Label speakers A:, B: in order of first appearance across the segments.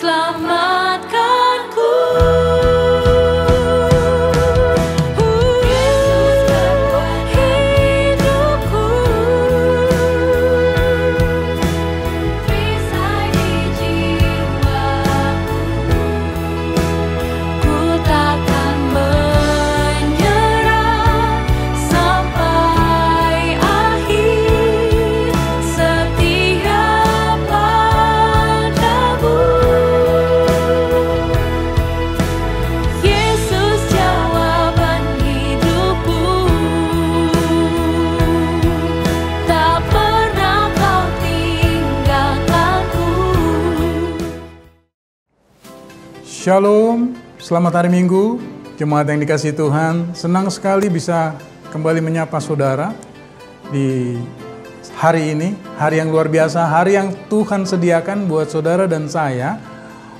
A: selamatkanku.
B: Shalom, selamat hari Minggu, jemaat yang dikasihi Tuhan. Senang sekali bisa kembali menyapa saudara di hari ini, hari yang luar biasa, hari yang Tuhan sediakan buat saudara dan saya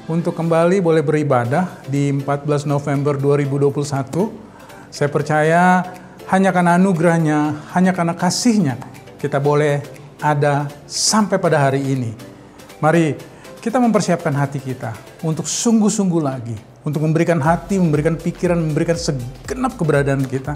B: untuk kembali boleh beribadah di 14 November 2021. Saya percaya hanya karena anugerahnya, hanya karena kasihnya, kita boleh ada sampai pada hari ini. Mari kita mempersiapkan hati kita untuk sungguh-sungguh lagi, untuk memberikan hati, memberikan pikiran, memberikan segenap keberadaan kita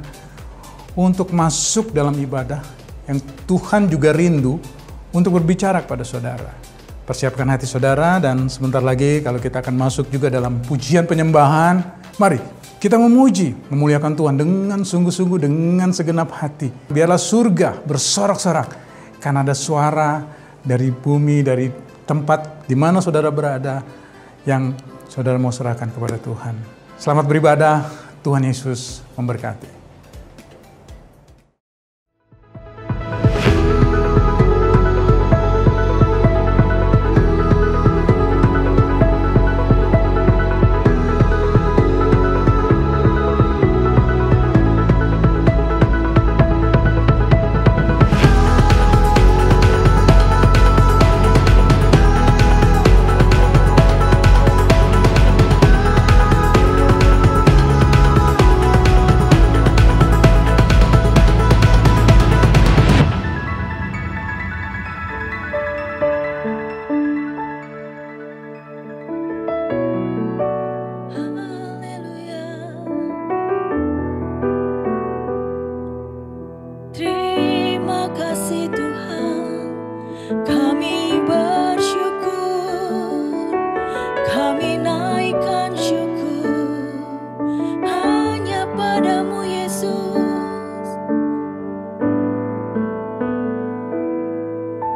B: untuk masuk dalam ibadah yang Tuhan juga rindu untuk berbicara kepada saudara. Persiapkan hati saudara dan sebentar lagi kalau kita akan masuk juga dalam pujian penyembahan, mari kita memuji, memuliakan Tuhan dengan sungguh-sungguh, dengan segenap hati. Biarlah surga bersorak-sorak karena ada suara dari bumi, dari tempat di mana saudara berada yang saudara mau serahkan kepada Tuhan. Selamat beribadah, Tuhan Yesus memberkati.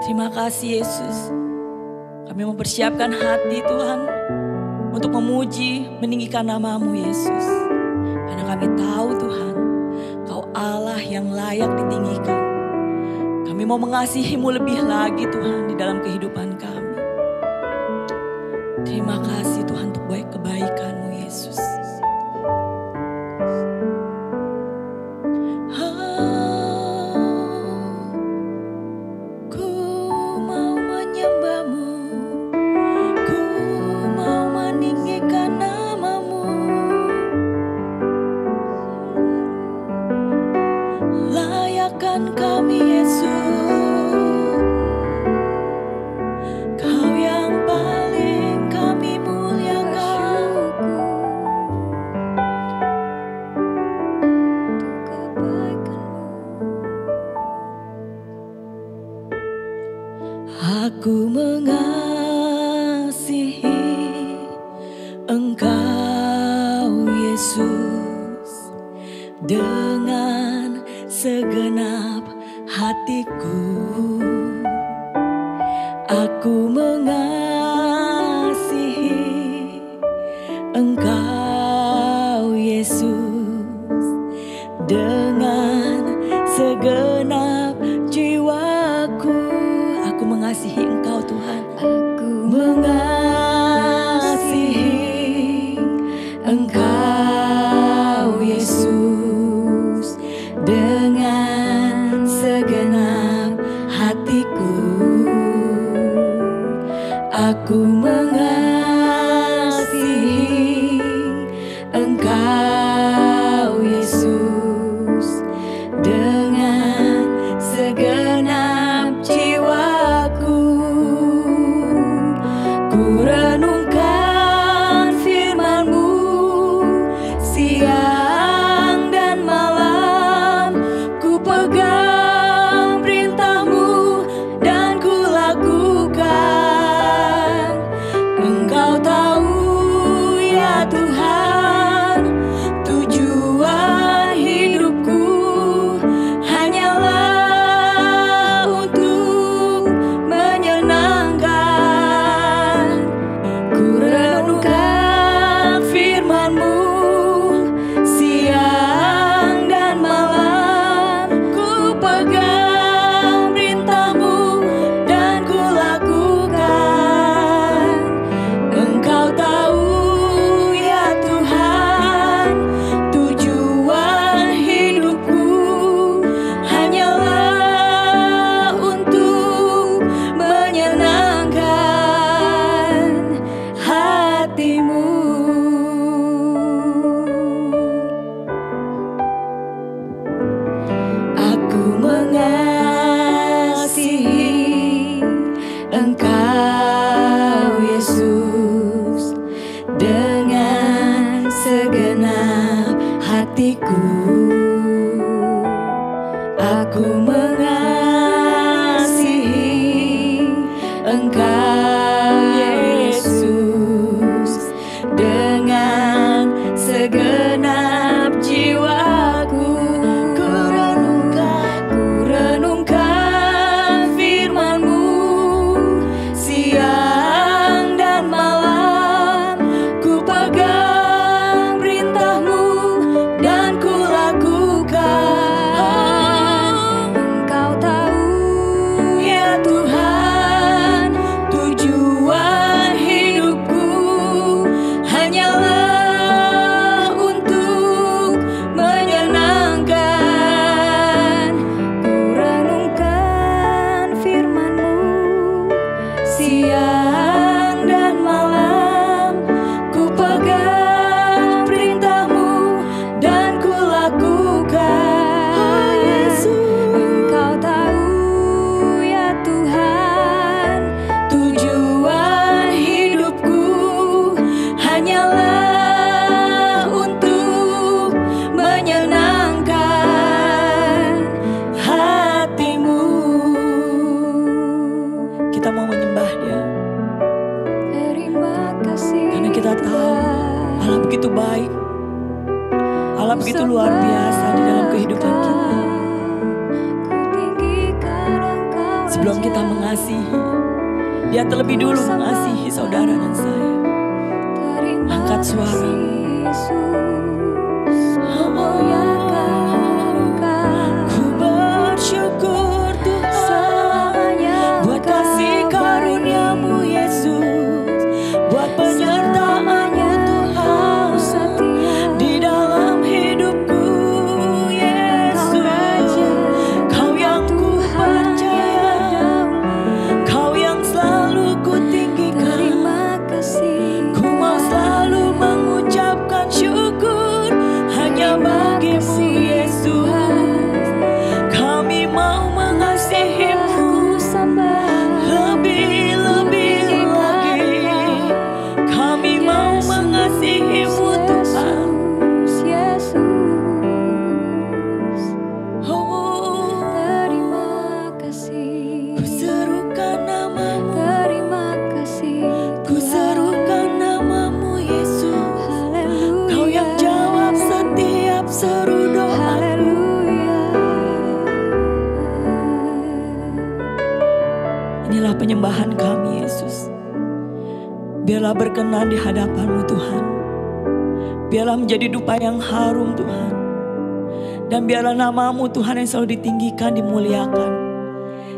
C: Terima kasih Yesus. Kami mempersiapkan hati Tuhan untuk memuji, meninggikan nama-Mu Yesus. Karena kami tahu Tuhan, Kau Allah yang layak ditinggikan. Kami mau mengasihi-Mu lebih lagi Tuhan di dalam kehidupan kami. Terima kasih Tuhan untuk kebaikan-Mu Yesus. Aku mengasihi Engkau Yesus dengan segenap hatiku. Aku mengasihi Engkau Yesus dengan segenap jiwaku. Aku mengasihi Engkau Tuhan. Aku mengasihi Engkau Yesus dengan segenap hatiku. Aku mengasihi Engkau Yesus dengan segenap jiwaku. Ku renungkan Engkau Yesus, dengan segenap jiwaku ku renungkan firman-Mu siang dan malam, ku pegang perintah-Mu dan ku lakukan. Engkau tahu ya Tuhan, tujuan hidupku hanyalah untuk menyenangkan. Ku renungkan firman-Mu siang dan malam, ku pegang perintah-Mu dan ku lakukan. Engkau tahu ya Tuhan, tujuan hidupku hanyalah untuk menyenangkan hati-Mu. Kita mau menyembah Dia
A: Terima kasih
C: karena kita tahu Allah begitu baik, Allah begitu luar biasa di dalam kehidupan kita. Sebelum kita mengasihi, Dia terlebih dulu mengasihi saudara dan saya. Angkat suaramu. Ku bersyukur Tuhan buat kasih karunia-Mu Yesus, buat penyertaan-Mu Tuhan di dalam hidupku Yesus. Kau yang ku percaya, Kau yang selalu ku tinggikan. Ku mau selalu mengucapkan syukur hanya bagi-Mu Yesus. Kami mau mengasihi-Mu lebih-lebih lagi. Kami mau mengasihi-Mu Tuhan. Oh, ku serukan nama-Mu, ku serukan nama-Mu Yesus. Kau yang jawab setiap seru doaku. Inilah penyembahan kami Yesus. Biarlah berkenan di hadapan-Mu Tuhan. Biarlah menjadi dupa yang harum Tuhan. Dan biarlah nama-Mu Tuhan yang selalu ditinggikan, dimuliakan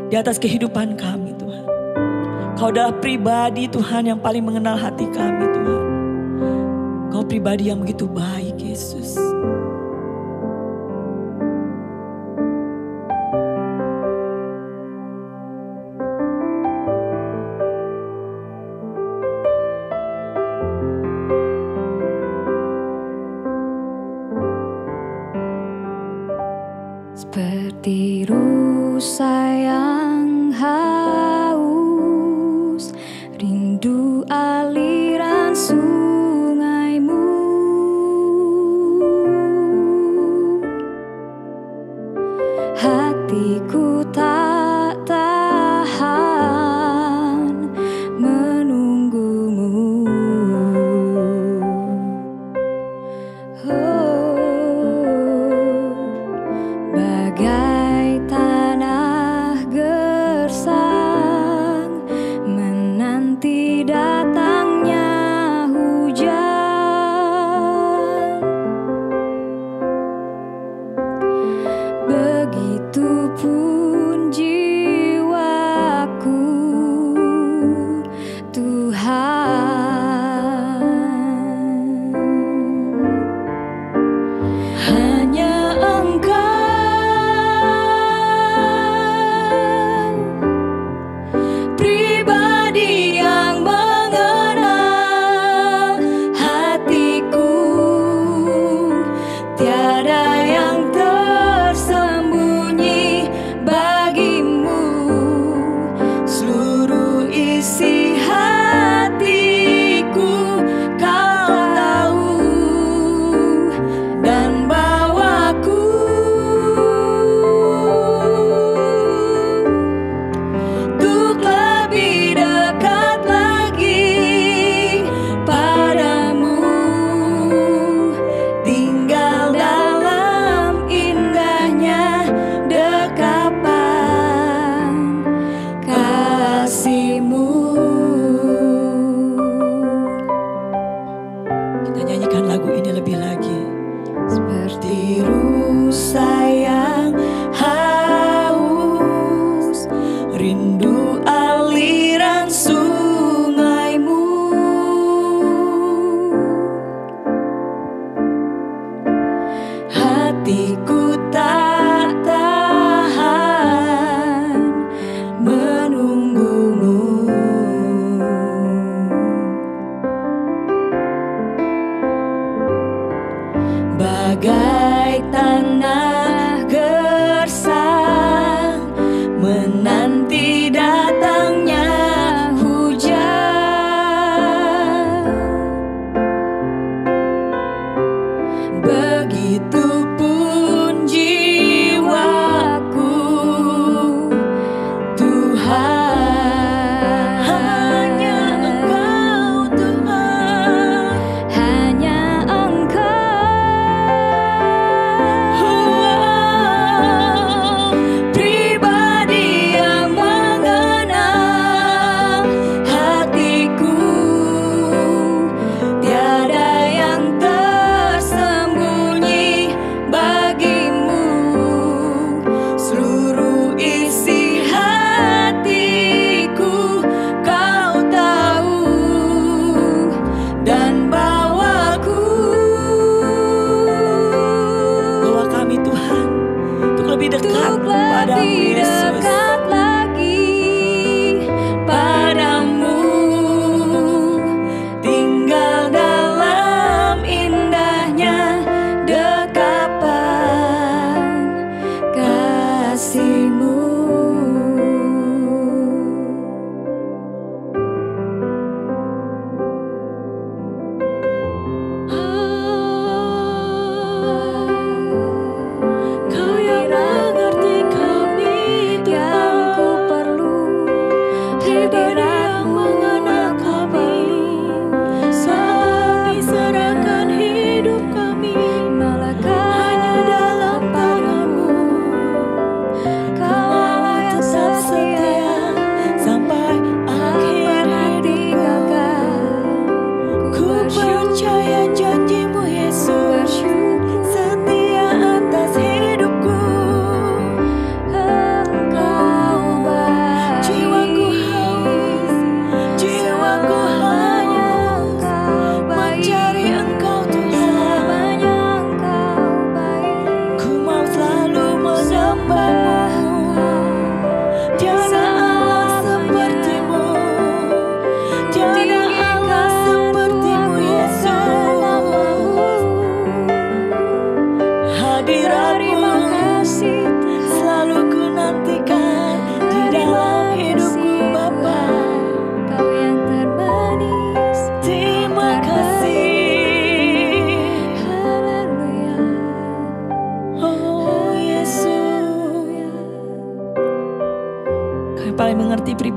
C: di atas kehidupan kami Tuhan. Kau adalah pribadi Tuhan yang paling mengenal hati kami Tuhan. Kau pribadi yang begitu baik Yesus.
A: Seperti rusa yang haus, rindu aliran sungai-Mu. Hatiku tak tahan menunggu-Mu. Bagai tanah gersang menanti datangnya hujan, begitupun jiwaku Tuhan. Hanya Engkau pribadi yang mengenal hatiku, tiada yang tersembunyi bagi-Mu. Seluruh isi hati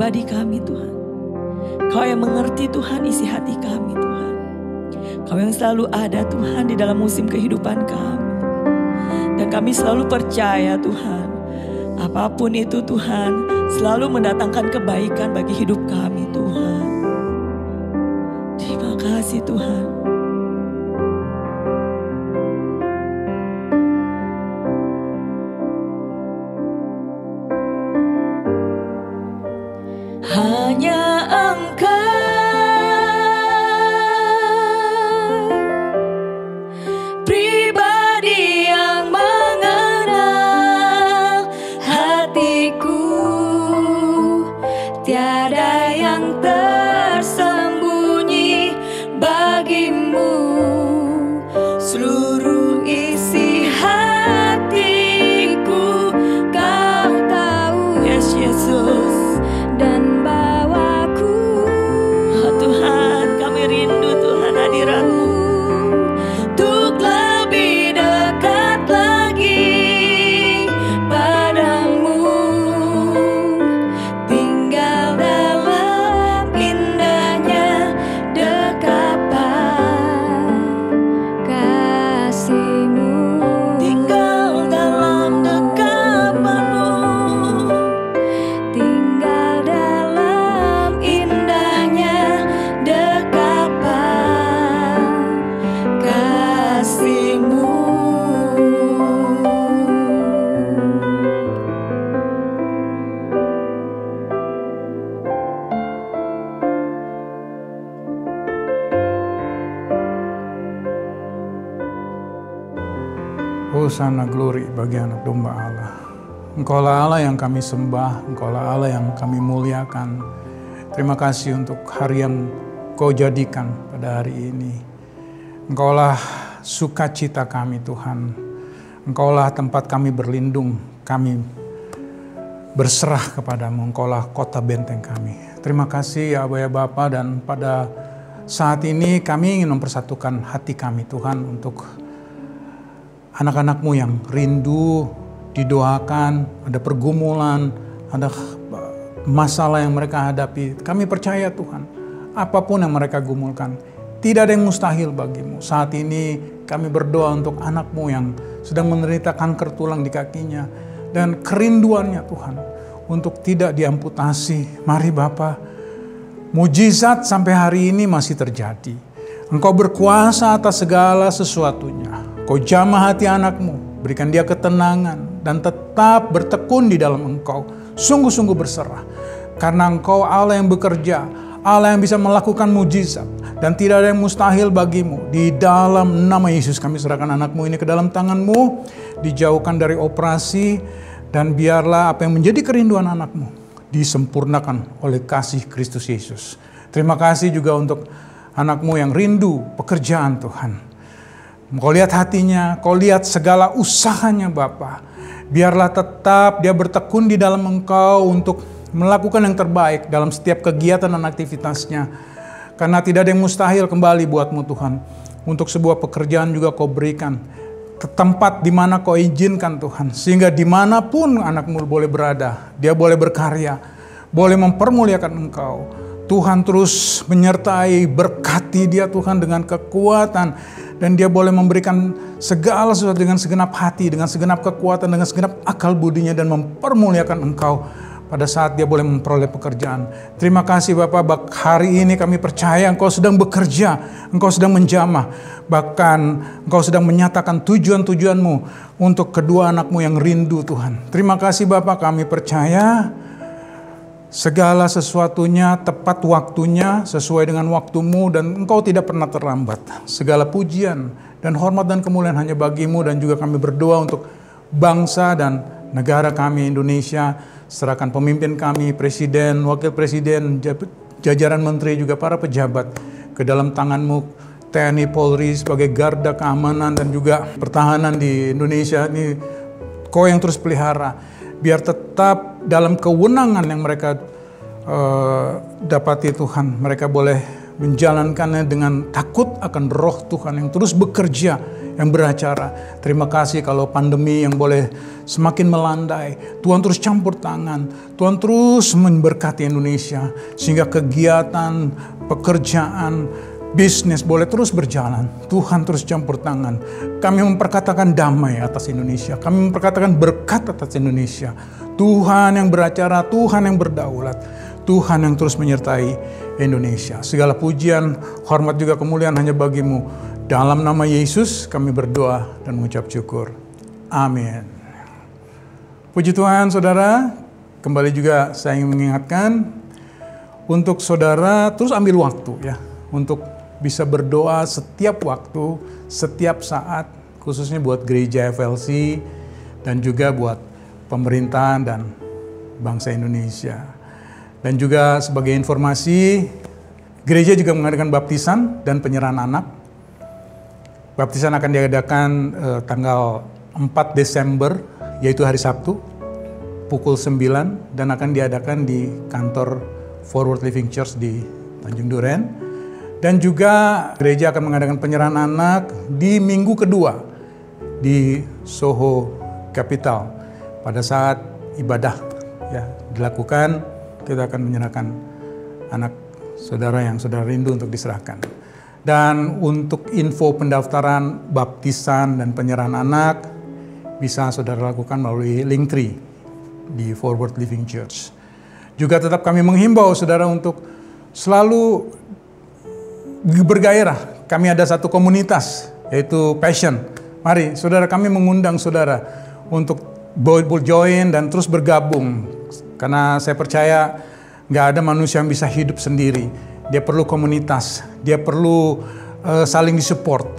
C: pribadi kami Tuhan. Kau yang mengerti Tuhan isi hati kami Tuhan. Kau yang selalu ada Tuhan di dalam musim kehidupan kami. Dan kami selalu percaya Tuhan, apapun itu Tuhan selalu mendatangkan kebaikan bagi hidup kami Tuhan. Terima kasih Tuhan.
A: Hanya Engkau pribadi yang mengenal hatiku, tiada yang tersembunyi bagimu. Seluruh isi hatiku Kau tahu,
C: Yes Yesus.
A: dan bawaku
C: Oh Tuhan, kami rindu Tuhan hadirat-Mu.
A: untuk lebih dekat lagi padamu, tinggal dalam indahnya dekapan kasih-Mu,
C: Tinggal dalam dekapan-Mu.
A: tinggal dalam indahnya dekapan kasih-Mu.
B: Hosana glory bagi anak domba Allah. Engkaulah Allah yang kami sembah, Engkaulah Allah yang kami muliakan. Terima kasih untuk hari yang Kau jadikan pada hari ini. Engkaulah sukacita kami Tuhan. Engkaulah tempat kami berlindung, kami berserah kepadamu. Engkaulah kota benteng kami. Terima kasih ya Aba ya Bapa, dan pada saat ini kami ingin mempersatukan hati kami Tuhan untuk anak-anak-Mu yang rindu didoakan, ada pergumulan, ada masalah yang mereka hadapi. Kami percaya Tuhan, apapun yang mereka gumulkan, tidak ada yang mustahil bagimu. Saat ini kami berdoa untuk anak-Mu yang sedang menderita kanker tulang di kakinya, dan kerinduannya Tuhan untuk tidak diamputasi. Mari Bapa, mujizat sampai hari ini masih terjadi. Engkau berkuasa atas segala sesuatunya. Kau jamah hati anak-Mu, berikan dia ketenangan dan tetap bertekun di dalam Engkau. Sungguh-sungguh berserah. Karena Engkau Allah yang bekerja, Allah yang bisa melakukan mujizat. Dan tidak ada yang mustahil bagimu. Di dalam nama Yesus kami serahkan anak-Mu ini ke dalam tangan-Mu. Dijauhkan dari operasi. Dan biarlah apa yang menjadi kerinduan anak-Mu disempurnakan oleh kasih Kristus Yesus. Terima kasih juga untuk anak-Mu yang rindu pekerjaan Tuhan. Kau lihat hatinya, Kau lihat segala usahanya Bapa. Biarlah tetap dia bertekun di dalam Engkau untuk melakukan yang terbaik dalam setiap kegiatan dan aktivitasnya. Karena tidak ada yang mustahil kembali buat-Mu Tuhan. Untuk sebuah pekerjaan juga Kau berikan ke tempat di mana Kau izinkan Tuhan. Sehingga dimanapun anak-Mu boleh berada, dia boleh berkarya, boleh mempermuliakan Engkau. Tuhan terus menyertai, berkati dia Tuhan dengan kekuatan. Dan dia boleh memberikan segala sesuatu dengan segenap hati, dengan segenap kekuatan, dengan segenap akal budinya, dan mempermuliakan Engkau pada saat dia boleh memperoleh pekerjaan. Terima kasih Bapak, hari ini kami percaya Engkau sedang bekerja, Engkau sedang menjamah. Bahkan Engkau sedang menyatakan tujuan-tujuan-Mu untuk kedua anak-Mu yang rindu Tuhan. Terima kasih Bapak, kami percaya segala sesuatunya tepat waktunya, sesuai dengan waktu-Mu, dan Engkau tidak pernah terlambat. Segala pujian dan hormat dan kemuliaan hanya bagi-Mu, dan juga kami berdoa untuk bangsa dan negara kami Indonesia. Serahkan pemimpin kami, presiden, wakil presiden, jajaran menteri, juga para pejabat ke dalam tangan-Mu. TNI Polri sebagai garda keamanan dan juga pertahanan di Indonesia ini Kau yang terus pelihara. Biar tetap dalam kewenangan yang mereka dapati Tuhan, mereka boleh menjalankannya dengan takut akan Roh Tuhan yang terus bekerja, yang beracara. Terima kasih kalau pandemi yang boleh semakin melandai, Tuhan terus campur tangan, Tuhan terus memberkati Indonesia, sehingga kegiatan, pekerjaan, bisnis boleh terus berjalan. Tuhan terus campur tangan. Kami memperkatakan damai atas Indonesia, kami memperkatakan berkat atas Indonesia. Tuhan yang beracara, Tuhan yang berdaulat, Tuhan yang terus menyertai Indonesia. Segala pujian, hormat juga kemuliaan hanya bagimu. Dalam nama Yesus kami berdoa dan mengucap syukur. Amin. Puji Tuhan saudara, kembali juga saya ingin mengingatkan untuk saudara terus ambil waktu ya, untuk bisa berdoa setiap waktu, setiap saat, khususnya buat gereja FLC dan juga buat pemerintahan dan bangsa Indonesia. Dan juga sebagai informasi, gereja juga mengadakan baptisan dan penyerahan anak. Baptisan akan diadakan tanggal 4 Desember, yaitu hari Sabtu, pukul 9, dan akan diadakan di kantor Forward Living Church di Tanjung Duren. Dan juga gereja akan mengadakan penyerahan anak di minggu kedua di Soho Capital. Pada saat ibadah ya dilakukan, kita akan menyerahkan anak saudara yang saudara rindu untuk diserahkan. Dan untuk info pendaftaran baptisan dan penyerahan anak bisa saudara lakukan melalui Linktree di Forward Living Church. Juga tetap kami menghimbau saudara untuk selalu bergairah. Kami ada satu komunitas yaitu Passion. Mari saudara, kami mengundang saudara untuk join dan terus bergabung. Karena saya percaya nggak ada manusia yang bisa hidup sendiri. Dia perlu komunitas, dia perlu saling disupport.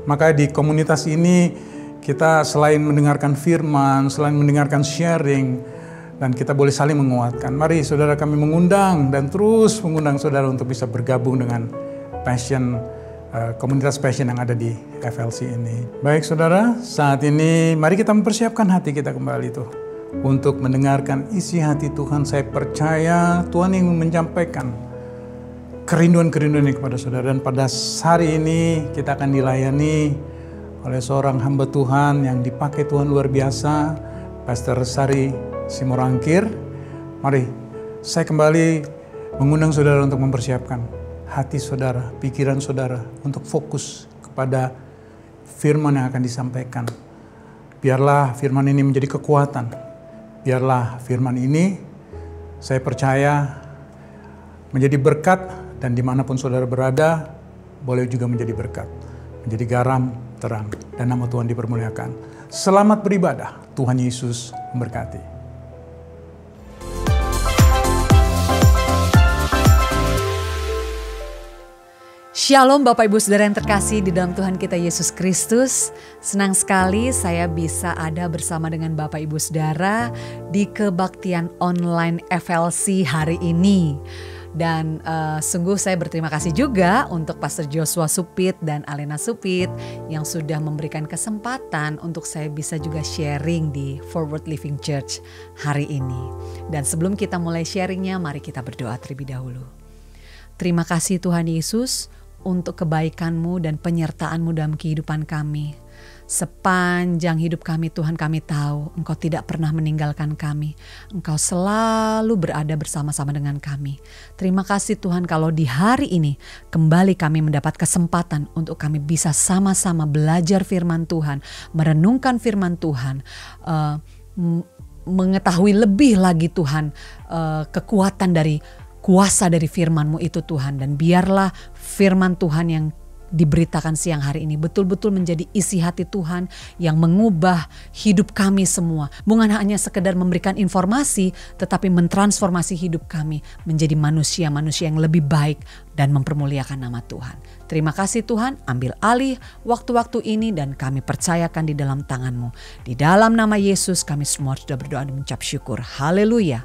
B: Maka di komunitas ini kita selain mendengarkan firman, selain mendengarkan sharing, dan kita boleh saling menguatkan. Mari saudara, kami mengundang dan terus mengundang saudara untuk bisa bergabung dengan Passion, komunitas Passion yang ada di FLC ini. Baik saudara, saat ini mari kita mempersiapkan hati kita kembali tuh untuk mendengarkan isi hati Tuhan. Saya percaya Tuhan ingin menyampaikan kerinduan-kerinduan ini kepada saudara. Dan pada hari ini kita akan dilayani oleh seorang hamba Tuhan yang dipakai Tuhan luar biasa, Pastor Sari Simorangkir. Mari saya kembali mengundang saudara untuk mempersiapkan hati saudara, pikiran saudara untuk fokus kepada firman yang akan disampaikan. Biarlah firman ini menjadi kekuatan. Biarlah firman ini, saya percaya, menjadi berkat, dan dimanapun saudara berada, boleh juga menjadi berkat. Menjadi garam, terang, dan nama Tuhan dipermuliakan. Selamat beribadah, Tuhan Yesus memberkati.
D: Shalom Bapak Ibu Saudara yang terkasih di dalam Tuhan kita Yesus Kristus. Senang sekali saya bisa ada bersama dengan Bapak Ibu Saudara di kebaktian online FLC hari ini. Dan sungguh saya berterima kasih juga untuk Pastor Joshua Supit dan Alena Supit yang sudah memberikan kesempatan untuk saya bisa juga sharing di Forward Living Church hari ini. Dan sebelum kita mulai sharingnya, mari kita berdoa terlebih dahulu. Terima kasih Tuhan Yesus untuk kebaikan-Mu dan penyertaan-Mu dalam kehidupan kami. Sepanjang hidup kami Tuhan, kami tahu Engkau tidak pernah meninggalkan kami. Engkau selalu berada bersama-sama dengan kami. Terima kasih Tuhan kalau di hari ini kembali kami mendapat kesempatan untuk kami bisa sama-sama belajar firman Tuhan, merenungkan firman Tuhan, mengetahui lebih lagi Tuhan kekuatan dari kuasa dari firman-Mu itu Tuhan. Dan biarlah firman Tuhan yang diberitakan siang hari ini betul-betul menjadi isi hati Tuhan yang mengubah hidup kami semua. Bukan hanya sekedar memberikan informasi, tetapi mentransformasi hidup kami menjadi manusia-manusia yang lebih baik dan mempermuliakan nama Tuhan. Terima kasih Tuhan, ambil alih waktu-waktu ini dan kami percayakan di dalam tangan-Mu. Di dalam nama Yesus kami semua sudah berdoa dan mengucap syukur. Haleluya.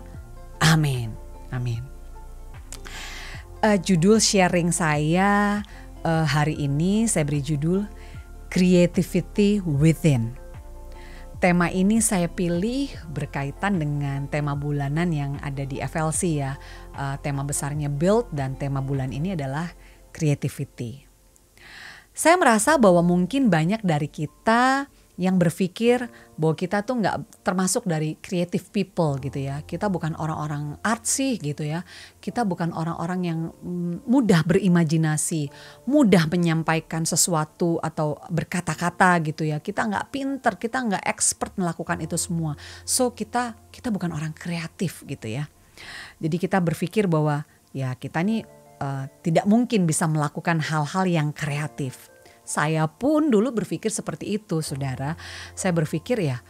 D: Amin. Amin. Judul sharing saya hari ini saya beri judul Creativity Within. Tema ini saya pilih berkaitan dengan tema bulanan yang ada di FLC ya. Tema besarnya Build dan tema bulan ini adalah Creativity. Saya merasa bahwa mungkin banyak dari kita yang berpikir bahwa kita tuh nggak termasuk dari creative people gitu ya. Kita bukan orang-orang artsy gitu ya. Kita bukan orang-orang yang mudah berimajinasi, mudah menyampaikan sesuatu atau berkata-kata gitu ya. Kita nggak pinter, kita nggak expert melakukan itu semua. So kita bukan orang kreatif gitu ya. Jadi kita berpikir bahwa ya kita nih tidak mungkin bisa melakukan hal-hal yang kreatif. Saya pun dulu berpikir seperti itu, saudara. Saya berpikir ya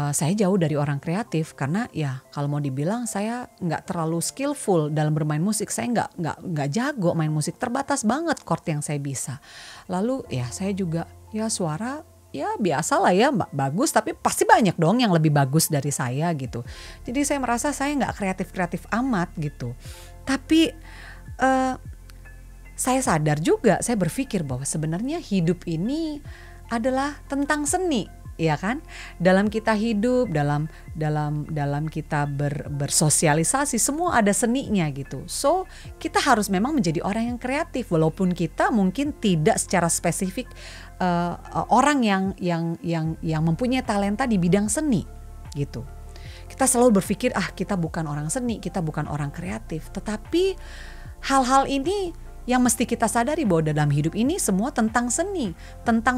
D: saya jauh dari orang kreatif karena ya kalau mau dibilang saya nggak terlalu skillful dalam bermain musik. Saya nggak jago main musik, terbatas banget chord yang saya bisa. Lalu ya saya juga ya suara ya biasa lah ya, bagus, tapi pasti banyak dong yang lebih bagus dari saya gitu. Jadi saya merasa saya nggak kreatif amat gitu. Tapi saya sadar juga, saya berpikir bahwa sebenarnya hidup ini adalah tentang seni, ya kan? Dalam kita hidup, dalam kita bersosialisasi, semua ada seninya gitu. So, kita harus memang menjadi orang yang kreatif, walaupun kita mungkin tidak secara spesifik orang yang mempunyai talenta di bidang seni, gitu. Kita selalu berpikir, kita bukan orang seni, kita bukan orang kreatif, tetapi hal-hal ini yang mesti kita sadari bahwa dalam hidup ini semua tentang seni, tentang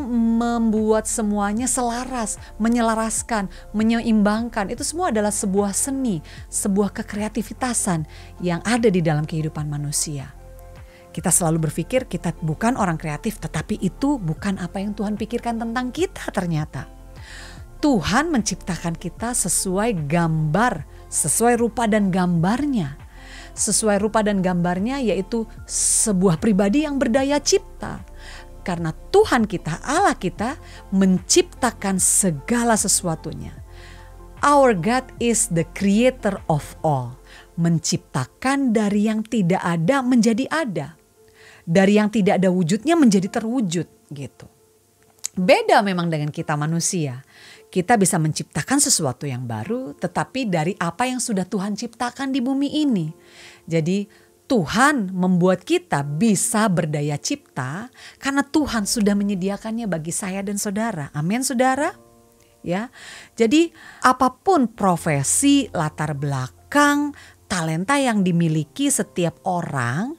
D: membuat semuanya selaras, menyelaraskan, menyeimbangkan. Itu semua adalah sebuah seni, sebuah kekreativitasan yang ada di dalam kehidupan manusia. Kita selalu berpikir kita bukan orang kreatif, tetapi itu bukan apa yang Tuhan pikirkan tentang kita ternyata. Tuhan menciptakan kita sesuai gambar, sesuai rupa dan gambarnya. Sesuai rupa dan gambarnya, yaitu sebuah pribadi yang berdaya cipta. Karena Tuhan kita, Allah kita menciptakan segala sesuatunya. Our God is the creator of all. Menciptakan dari yang tidak ada menjadi ada. Dari yang tidak ada wujudnya menjadi terwujud gitu. Beda memang dengan kita manusia. Kita bisa menciptakan sesuatu yang baru, tetapi dari apa yang sudah Tuhan ciptakan di bumi ini. Jadi Tuhan membuat kita bisa berdaya cipta karena Tuhan sudah menyediakannya bagi saya dan saudara. Amin, saudara. Ya. Jadi apapun profesi, latar belakang, talenta yang dimiliki setiap orang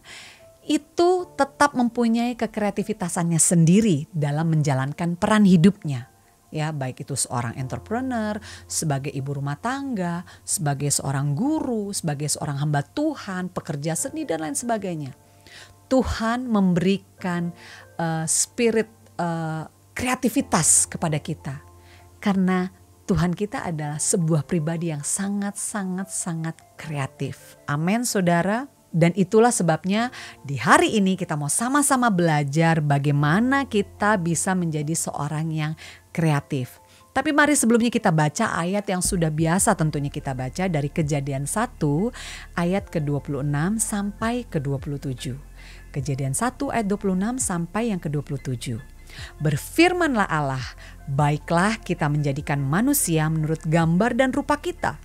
D: itu tetap mempunyai kekreativitasannya sendiri dalam menjalankan peran hidupnya. Ya, baik itu seorang entrepreneur, sebagai ibu rumah tangga, sebagai seorang guru, sebagai seorang hamba Tuhan, pekerja seni dan lain sebagainya. Tuhan memberikan spirit kreativitas kepada kita. Karena Tuhan kita adalah sebuah pribadi yang sangat kreatif. Amin, saudara. Dan itulah sebabnya di hari ini kita mau sama-sama belajar bagaimana kita bisa menjadi seorang yang kreatif. Tapi mari sebelumnya kita baca ayat yang sudah biasa tentunya kita baca dari Kejadian 1 ayat ke-26 sampai ke-27. Kejadian 1 ayat 26 sampai yang ke-27. Berfirmanlah Allah, baiklah kita menjadikan manusia menurut gambar dan rupa kita,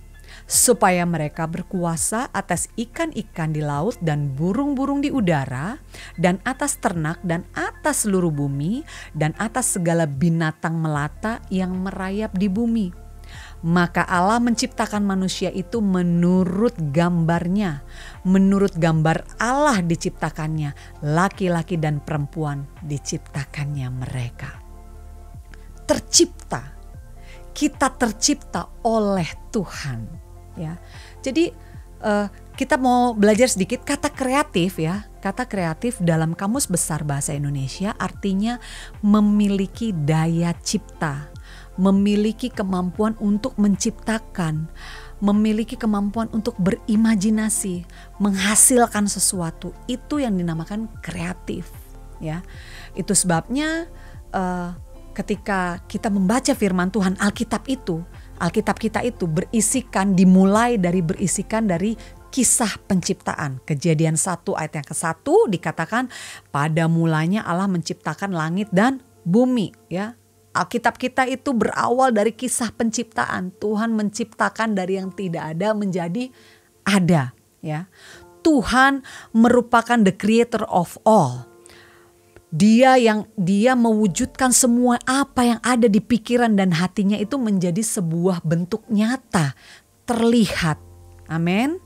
D: supaya mereka berkuasa atas ikan-ikan di laut dan burung-burung di udara, dan atas ternak dan atas seluruh bumi, dan atas segala binatang melata yang merayap di bumi. Maka Allah menciptakan manusia itu menurut gambarnya. Menurut gambar Allah diciptakannya, laki-laki dan perempuan diciptakannya mereka. Tercipta, kita tercipta oleh Tuhan. Ya, jadi kita mau belajar sedikit kata kreatif ya. Kata kreatif dalam Kamus Besar Bahasa Indonesia artinya memiliki daya cipta, memiliki kemampuan untuk menciptakan, memiliki kemampuan untuk berimajinasi, menghasilkan sesuatu. Itu yang dinamakan kreatif. Ya, itu sebabnya ketika kita membaca Firman Tuhan, Alkitab kita itu dimulai dari kisah penciptaan. Kejadian 1 ayat yang ke-1 dikatakan pada mulanya Allah menciptakan langit dan bumi. Ya, Alkitab kita itu berawal dari kisah penciptaan. Tuhan menciptakan dari yang tidak ada menjadi ada. Ya, Tuhan merupakan the creator of all. Dia mewujudkan semua apa yang ada di pikiran dan hatinya itu menjadi sebuah bentuk nyata, terlihat. Amin.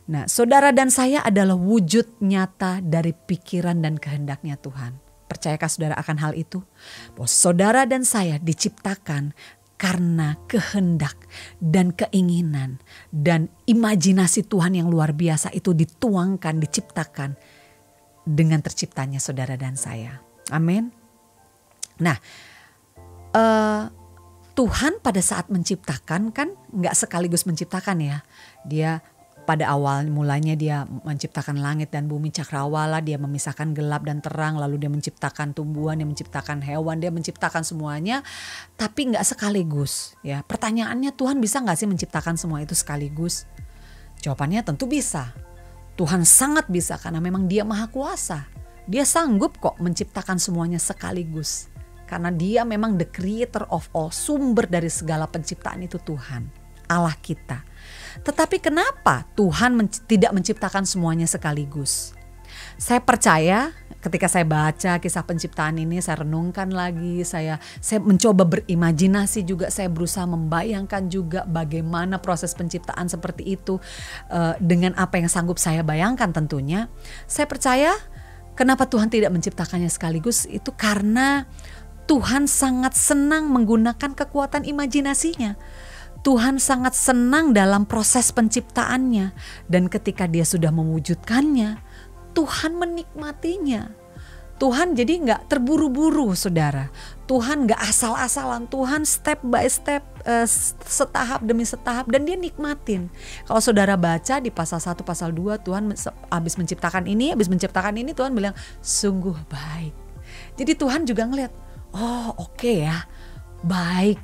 D: Nah, saudara dan saya adalah wujud nyata dari pikiran dan kehendaknya Tuhan. Percayakah saudara akan hal itu? Bahwa saudara dan saya diciptakan karena kehendak dan keinginan dan imajinasi Tuhan yang luar biasa itu dituangkan, diciptakan dengan terciptanya saudara dan saya. Amin. Nah, Tuhan pada saat menciptakan kan gak sekaligus menciptakan ya. Dia pada awal mulanya dia menciptakan langit dan bumi cakrawala, dia memisahkan gelap dan terang, lalu dia menciptakan tumbuhan, dia menciptakan hewan, dia menciptakan semuanya, tapi gak sekaligus ya. Pertanyaannya, Tuhan bisa gak sih menciptakan semua itu sekaligus? Jawabannya tentu bisa. Tuhan sangat bisa karena memang dia maha kuasa. Dia sanggup kok menciptakan semuanya sekaligus. Karena dia memang the creator of all, sumber dari segala penciptaan itu Tuhan, Allah kita. Tetapi kenapa Tuhan tidak menciptakan semuanya sekaligus? Saya percaya ketika saya baca kisah penciptaan ini, saya renungkan lagi, saya mencoba berimajinasi juga, saya berusaha membayangkan juga bagaimana proses penciptaan seperti itu dengan apa yang sanggup saya bayangkan tentunya. Saya percaya kenapa Tuhan tidak menciptakannya sekaligus itu karena Tuhan sangat senang menggunakan kekuatan imajinasinya. Tuhan sangat senang dalam proses penciptaannya, dan ketika dia sudah mewujudkannya, Tuhan menikmatinya. Tuhan jadi gak terburu-buru saudara. Tuhan gak asal-asalan, Tuhan step by step, setahap demi setahap, dan dia nikmatin. Kalau saudara baca di pasal 1, pasal 2, Tuhan habis menciptakan ini, Tuhan bilang sungguh baik. Jadi Tuhan juga ngeliat, oh oke ya, baik,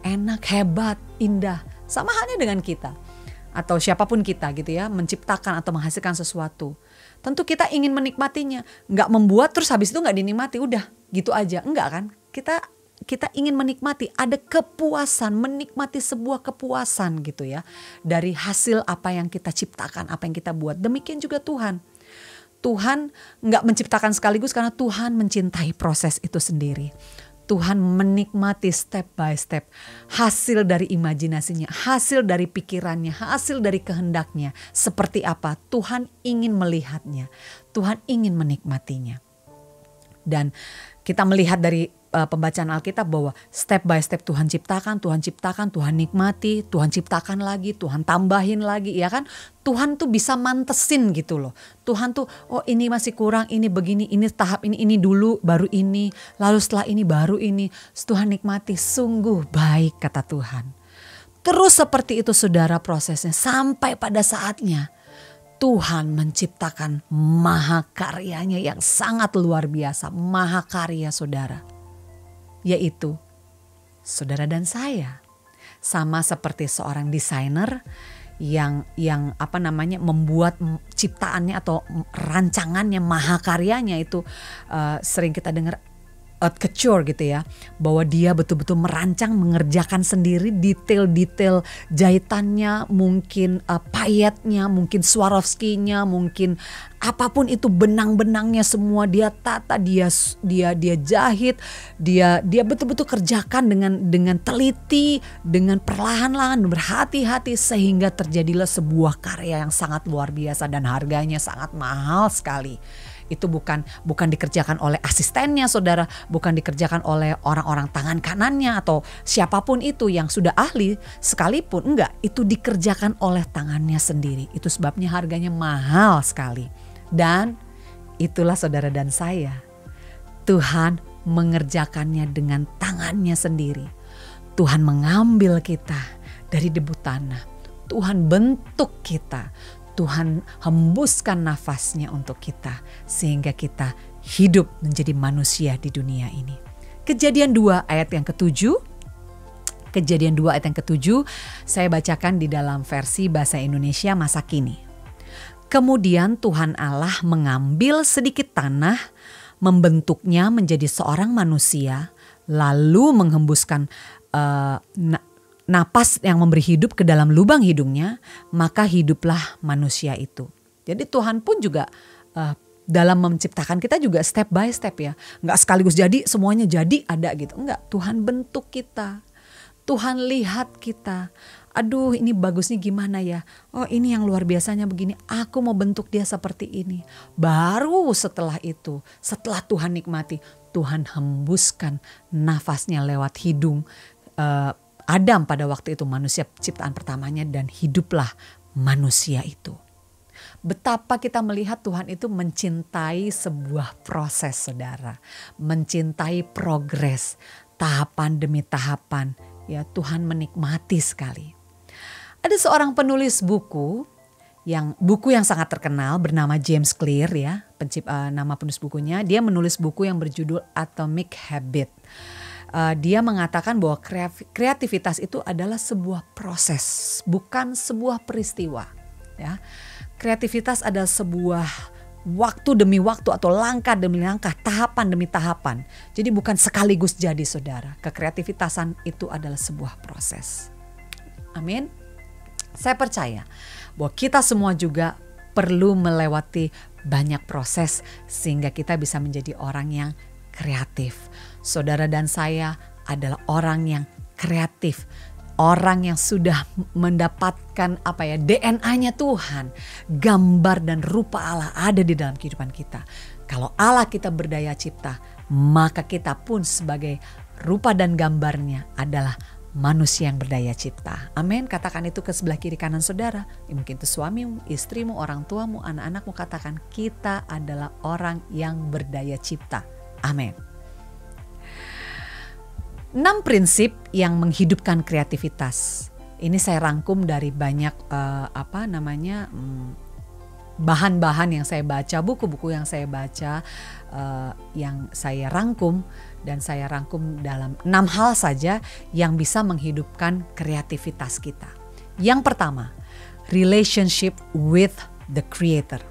D: enak, hebat, indah. Sama halnya dengan kita atau siapapun kita gitu ya, menciptakan atau menghasilkan sesuatu. Tentu kita ingin menikmatinya, nggak membuat terus habis itu nggak dinikmati, udah gitu aja, enggak kan? Kita ingin menikmati, ada kepuasan, menikmati sebuah kepuasan gitu ya dari hasil apa yang kita ciptakan, apa yang kita buat. Demikian juga Tuhan. Tuhan nggak menciptakan sekaligus karena Tuhan mencintai proses itu sendiri. Tuhan menikmati step by step hasil dari imajinasinya, hasil dari pikirannya, hasil dari kehendaknya. Seperti apa Tuhan ingin melihatnya, Tuhan ingin menikmatinya. Dan kita melihat dari pembacaan Alkitab bahwa step by step Tuhan ciptakan, Tuhan nikmati, Tuhan ciptakan lagi, Tuhan tambahin lagi, ya kan? Tuhan tuh bisa mantesin gitu loh. Tuhan tuh, oh ini masih kurang, ini begini, ini tahap ini dulu, baru ini, lalu setelah ini baru ini. Tuhan nikmati, sungguh baik kata Tuhan. Terus seperti itu saudara prosesnya sampai pada saatnya Tuhan menciptakan mahakaryanya yang sangat luar biasa, mahakarya saudara. Yaitu saudara dan saya. Sama seperti seorang desainer yang membuat ciptaannya atau rancangannya, mahakaryanya itu sering kita dengar haute couture gitu ya, bahwa dia betul-betul merancang, mengerjakan sendiri detail-detail jahitannya, mungkin payetnya, mungkin Swarovski-nya, mungkin apapun itu, benang-benangnya semua dia tata, dia jahit, dia betul-betul kerjakan dengan teliti, dengan perlahan-lahan, berhati-hati, sehingga terjadilah sebuah karya yang sangat luar biasa dan harganya sangat mahal sekali. Itu bukan dikerjakan oleh asistennya saudara, bukan dikerjakan oleh orang-orang tangan kanannya atau siapapun itu yang sudah ahli sekalipun, enggak, itu dikerjakan oleh tangannya sendiri. Itu sebabnya harganya mahal sekali. Dan itulah saudara dan saya, Tuhan mengerjakannya dengan tangannya sendiri. Tuhan mengambil kita dari debu tanah, Tuhan bentuk kita, Tuhan hembuskan nafasnya untuk kita sehingga kita hidup menjadi manusia di dunia ini. Kejadian 2 ayat yang ke-7. Kejadian 2 ayat yang ke-7 saya bacakan di dalam versi bahasa Indonesia masa kini. Kemudian Tuhan Allah mengambil sedikit tanah, membentuknya menjadi seorang manusia, lalu menghembuskan napas yang memberi hidup ke dalam lubang hidungnya, maka hiduplah manusia itu. Jadi Tuhan pun juga dalam menciptakan kita juga step by step ya. Nggak sekaligus jadi semuanya jadi ada gitu. Enggak, Tuhan bentuk kita. Tuhan lihat kita. Aduh ini bagusnya gimana ya. Oh ini yang luar biasanya begini. Aku mau bentuk dia seperti ini. Baru setelah itu, setelah Tuhan nikmati, Tuhan hembuskan nafasnya lewat hidung Adam pada waktu itu, manusia ciptaan pertamanya, dan hiduplah manusia itu. Betapa kita melihat Tuhan itu mencintai sebuah proses, saudara. Mencintai progres, tahapan demi tahapan. Ya, Tuhan menikmati sekali. Ada seorang penulis buku yang sangat terkenal bernama James Clear ya, nama penulis bukunya. Dia menulis buku yang berjudul Atomic Habit. Dia mengatakan bahwa kreativitas itu adalah sebuah proses, bukan sebuah peristiwa. Ya, kreativitas adalah sebuah waktu demi waktu atau langkah demi langkah, tahapan demi tahapan. Jadi bukan sekaligus jadi, saudara. Kekreativitasan itu adalah sebuah proses. Amin. Saya percaya bahwa kita semua juga perlu melewati banyak proses sehingga kita bisa menjadi orang yang kreatif. Saudara dan saya adalah orang yang kreatif. Orang yang sudah mendapatkan DNA-nya Tuhan. Gambar dan rupa Allah ada di dalam kehidupan kita. Kalau Allah kita berdaya cipta, maka kita pun sebagai rupa dan gambarnya adalah manusia yang berdaya cipta. Amin. Katakan itu ke sebelah kiri kanan saudara. Mungkin itu suamimu, istrimu, orang tuamu, anak-anakmu. Katakan kita adalah orang yang berdaya cipta. Amin. 6 prinsip yang menghidupkan kreativitas. Ini saya rangkum dari banyak bahan-bahan yang saya baca, buku-buku yang saya baca, yang saya rangkum. Dan saya rangkum dalam 6 hal saja yang bisa menghidupkan kreativitas kita. Yang pertama, relationship with the Creator.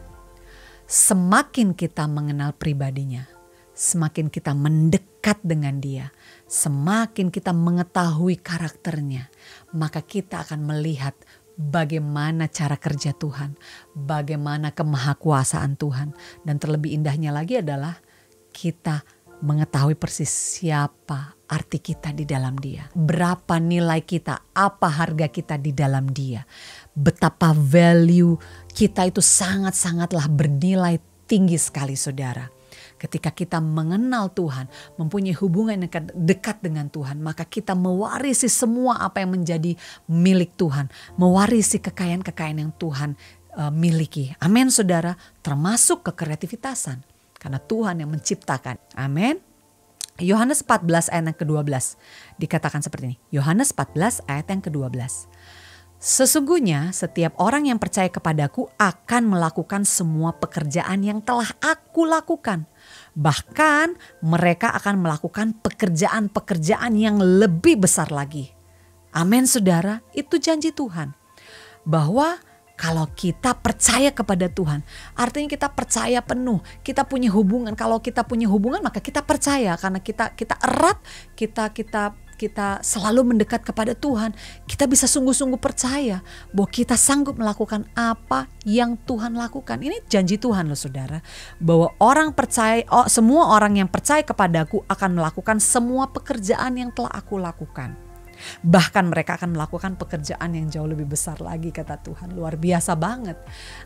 D: Semakin kita mengenal pribadinya, semakin kita mendekat dengan dia, semakin kita mengetahui karakternya, maka kita akan melihat bagaimana cara kerja Tuhan, bagaimana kemahakuasaan Tuhan. Dan terlebih indahnya lagi adalah kita mengetahui persis siapa arti kita di dalam dia. Berapa nilai kita, apa harga kita di dalam dia. Betapa value kita itu sangat-sangatlah bernilai tinggi sekali, saudara. Ketika kita mengenal Tuhan, mempunyai hubungan yang dekat dengan Tuhan, maka kita mewarisi semua apa yang menjadi milik Tuhan. Mewarisi kekayaan-kekayaan yang Tuhan miliki. Amin, saudara, termasuk kekreativitasan. Karena Tuhan yang menciptakan. Amin. Yohanes 14 ayat yang ke-12 dikatakan seperti ini. Yohanes 14 ayat yang ke-12. Sesungguhnya setiap orang yang percaya kepadaku akan melakukan semua pekerjaan yang telah aku lakukan. Bahkan mereka akan melakukan pekerjaan-pekerjaan yang lebih besar lagi. Amin, saudara. Itu janji Tuhan. Bahwa kalau kita percaya kepada Tuhan, artinya kita percaya penuh. Kita punya hubungan. Kalau kita punya hubungan, maka kita percaya karena kita erat, kita selalu mendekat kepada Tuhan. Kita bisa sungguh-sungguh percaya bahwa kita sanggup melakukan apa yang Tuhan lakukan. Ini janji Tuhan loh, saudara. Bahwa semua orang yang percaya kepadaku akan melakukan semua pekerjaan yang telah aku lakukan. Bahkan mereka akan melakukan pekerjaan yang jauh lebih besar lagi, kata Tuhan. Luar biasa banget.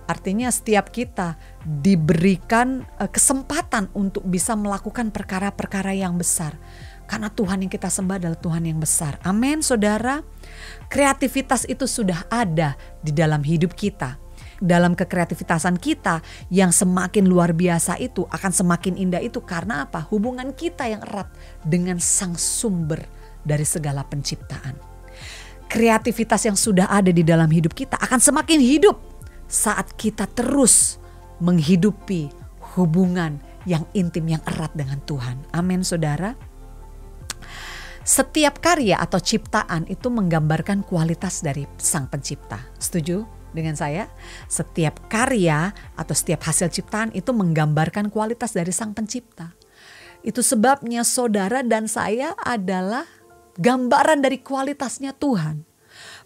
D: Artinya setiap kita diberikan kesempatan untuk bisa melakukan perkara-perkara yang besar. Karena Tuhan yang kita sembah adalah Tuhan yang besar. Amin, saudara. Kreativitas itu sudah ada di dalam hidup kita. Dalam kekreativitasan kita yang semakin luar biasa itu akan semakin indah itu karena apa? Hubungan kita yang erat dengan sang sumber dari segala penciptaan. Kreativitas yang sudah ada di dalam hidup kita akan semakin hidup saat kita terus menghidupi hubungan yang intim, yang erat dengan Tuhan. Amin, saudara. Setiap karya atau ciptaan itu menggambarkan kualitas dari sang pencipta. Setuju dengan saya? Setiap karya atau setiap hasil ciptaan itu menggambarkan kualitas dari sang pencipta. Itu sebabnya saudara dan saya adalah gambaran dari kualitasnya Tuhan.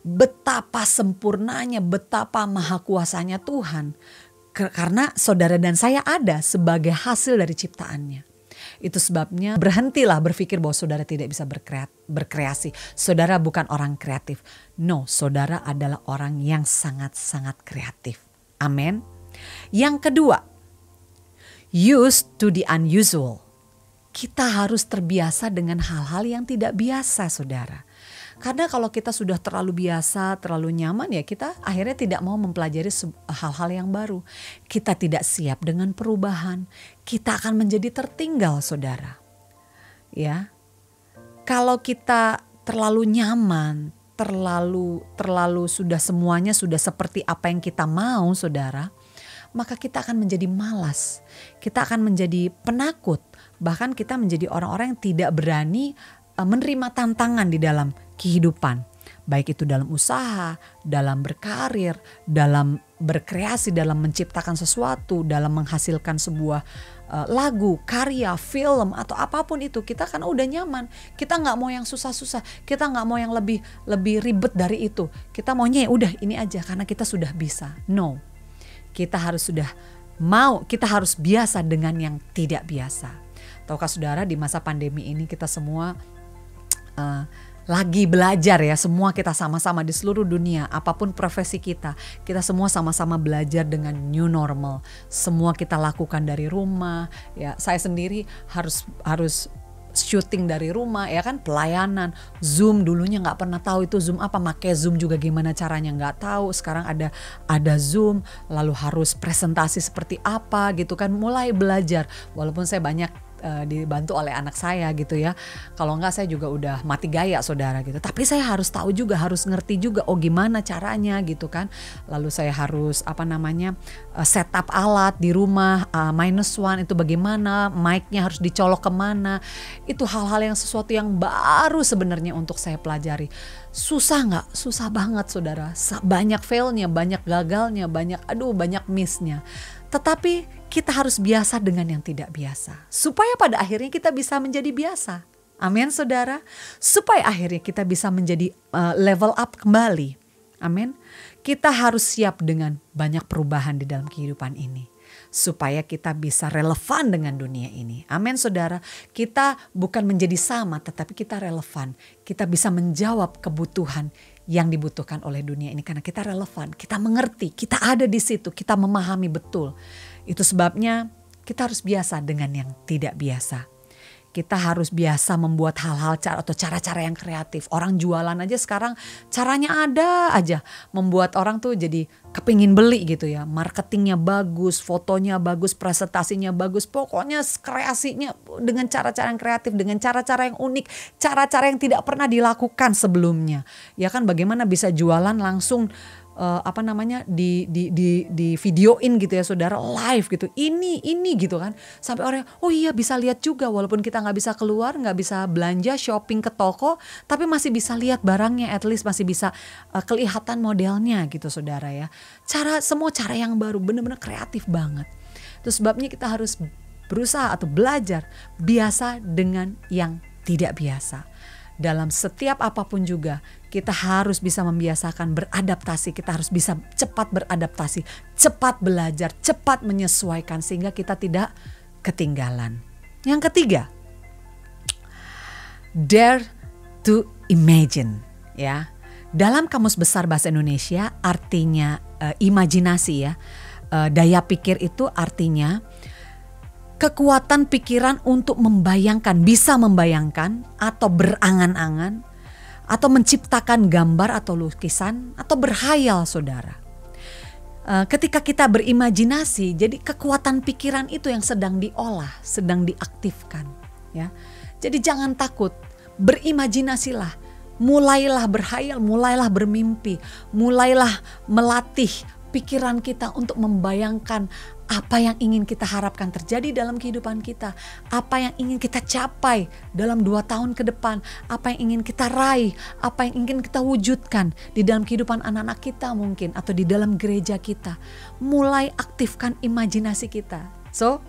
D: Betapa sempurnanya, betapa maha kuasanya Tuhan. Karena saudara dan saya ada sebagai hasil dari ciptaannya. Itu sebabnya berhentilah berpikir bahwa saudara tidak bisa berkreasi. Saudara bukan orang kreatif. No, saudara adalah orang yang sangat-sangat kreatif. Amin. Yang kedua, used to the unusual. Kita harus terbiasa dengan hal-hal yang tidak biasa, saudara. Karena kalau kita sudah terlalu biasa, terlalu nyaman, ya kita akhirnya tidak mau mempelajari hal-hal yang baru. Kita tidak siap dengan perubahan. Kita akan menjadi tertinggal, saudara. Ya, kalau kita terlalu nyaman, terlalu sudah semuanya sudah seperti apa yang kita mau, saudara, maka kita akan menjadi malas. Kita akan menjadi penakut. Bahkan kita menjadi orang-orang yang tidak berani menerima tantangan di dalam kehidupan, baik itu dalam usaha, dalam berkarir, dalam berkreasi, dalam menciptakan sesuatu, dalam menghasilkan sebuah lagu, karya, film atau apapun itu. Kita kan udah nyaman, kita nggak mau yang susah-susah, kita nggak mau yang lebih ribet dari itu. Kita maunya ya udah ini aja karena kita sudah bisa. No, kita harus biasa dengan yang tidak biasa. Tahukah saudara, di masa pandemi ini kita semua lagi belajar ya, semua kita sama-sama di seluruh dunia, apapun profesi kita semua sama-sama belajar dengan new normal. Semua kita lakukan dari rumah. Ya, saya sendiri harus syuting dari rumah, ya kan, pelayanan Zoom. Dulunya nggak pernah tahu itu Zoom apa, pakai Zoom juga gimana caranya nggak tahu. Sekarang ada Zoom, lalu harus presentasi seperti apa gitu kan, mulai belajar. Walaupun saya banyak dibantu oleh anak saya gitu ya. Kalau enggak saya juga udah mati gaya, saudara, gitu. Tapi saya harus tahu juga, harus ngerti juga gimana caranya gitu kan. Lalu saya harus setup alat di rumah, -1 itu bagaimana, mic-nya harus dicolok kemana. Itu hal-hal yang sesuatu yang baru sebenarnya untuk saya pelajari. Susah nggak? Susah banget, saudara. Banyak failnya, banyak gagalnya, banyak miss-nya. Tetapi kita harus biasa dengan yang tidak biasa. Supaya pada akhirnya kita bisa menjadi biasa. Amin, saudara. Supaya akhirnya kita bisa menjadi level up kembali. Amin. Kita harus siap dengan banyak perubahan di dalam kehidupan ini. Supaya kita bisa relevan dengan dunia ini. Amin, saudara. Kita bukan menjadi sama, tetapi kita relevan. Kita bisa menjawab kebutuhan yang dibutuhkan oleh dunia ini. Karena kita relevan, kita mengerti, kita ada di situ, kita memahami betul. Itu sebabnya kita harus biasa dengan yang tidak biasa. Kita harus biasa membuat hal-hal atau cara-cara yang kreatif. Orang jualan aja sekarang caranya ada aja. Membuat orang tuh jadi kepingin beli gitu ya. Marketingnya bagus, fotonya bagus, presentasinya bagus. Pokoknya kreasinya dengan cara-cara yang kreatif, dengan cara-cara yang unik. Cara-cara yang tidak pernah dilakukan sebelumnya. Ya kan, bagaimana bisa jualan langsung di videoin gitu ya, saudara, live gitu, ini gitu kan, sampai orang oh iya bisa lihat juga, walaupun kita nggak bisa keluar, nggak bisa belanja shopping ke toko, tapi masih bisa lihat barangnya, at least masih bisa kelihatan modelnya gitu, saudara ya. Semua cara yang baru, benar-benar kreatif banget. Itu sebabnya kita harus berusaha atau belajar biasa dengan yang tidak biasa. Dalam setiap apapun juga kita harus bisa membiasakan beradaptasi. Kita harus bisa cepat beradaptasi, cepat belajar, cepat menyesuaikan sehingga kita tidak ketinggalan. Yang ketiga, dare to imagine, ya. Dalam Kamus Besar Bahasa Indonesia artinya imajinasi ya. Daya pikir itu artinya kekuatan pikiran untuk membayangkan, bisa membayangkan atau berangan-angan atau menciptakan gambar atau lukisan atau berhayal, saudara. Ketika kita berimajinasi, jadi kekuatan pikiran itu yang sedang diolah, sedang diaktifkan, ya. Jadi jangan takut, berimajinasilah, mulailah berhayal, mulailah bermimpi, mulailah melatih pikiran kita untuk membayangkan apa yang ingin kita harapkan terjadi dalam kehidupan kita, apa yang ingin kita capai dalam 2 tahun ke depan, apa yang ingin kita raih, apa yang ingin kita wujudkan di dalam kehidupan anak-anak kita mungkin, atau di dalam gereja kita. Mulai aktifkan imajinasi kita. So,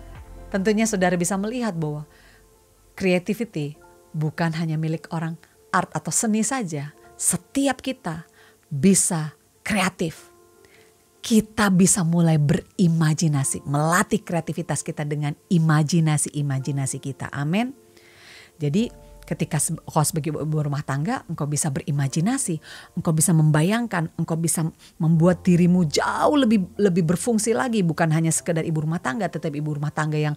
D: tentunya saudara bisa melihat bahwa creativity bukan hanya milik orang art atau seni saja. Setiap kita bisa kreatif. kita bisa mulai berimajinasi, melatih kreativitas kita dengan imajinasi kita. Amin. Jadi ketika engkau sebagai ibu rumah tangga, engkau bisa berimajinasi, engkau bisa membayangkan, engkau bisa membuat dirimu jauh lebih berfungsi lagi. Bukan hanya sekedar ibu rumah tangga, tetapi ibu rumah tangga yang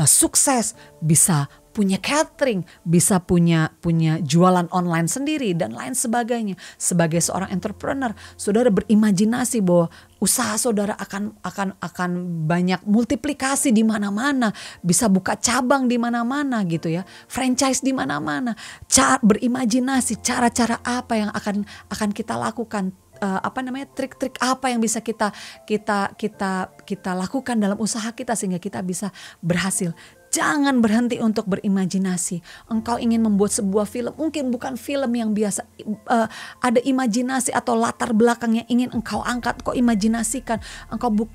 D: sukses, bisa punya catering, bisa punya jualan online sendiri dan lain sebagainya. Sebagai seorang entrepreneur, saudara berimajinasi bahwa usaha saudara akan banyak multiplikasi di mana-mana, bisa buka cabang di mana-mana gitu ya, franchise di mana-mana. Berimajinasi cara-cara apa yang akan kita lakukan, trik-trik apa yang bisa kita lakukan dalam usaha kita sehingga kita bisa berhasil. Jangan berhenti untuk berimajinasi. Engkau ingin membuat sebuah film, mungkin bukan film yang biasa, ada imajinasi atau latar belakang yang ingin engkau angkat, engkau imajinasikan,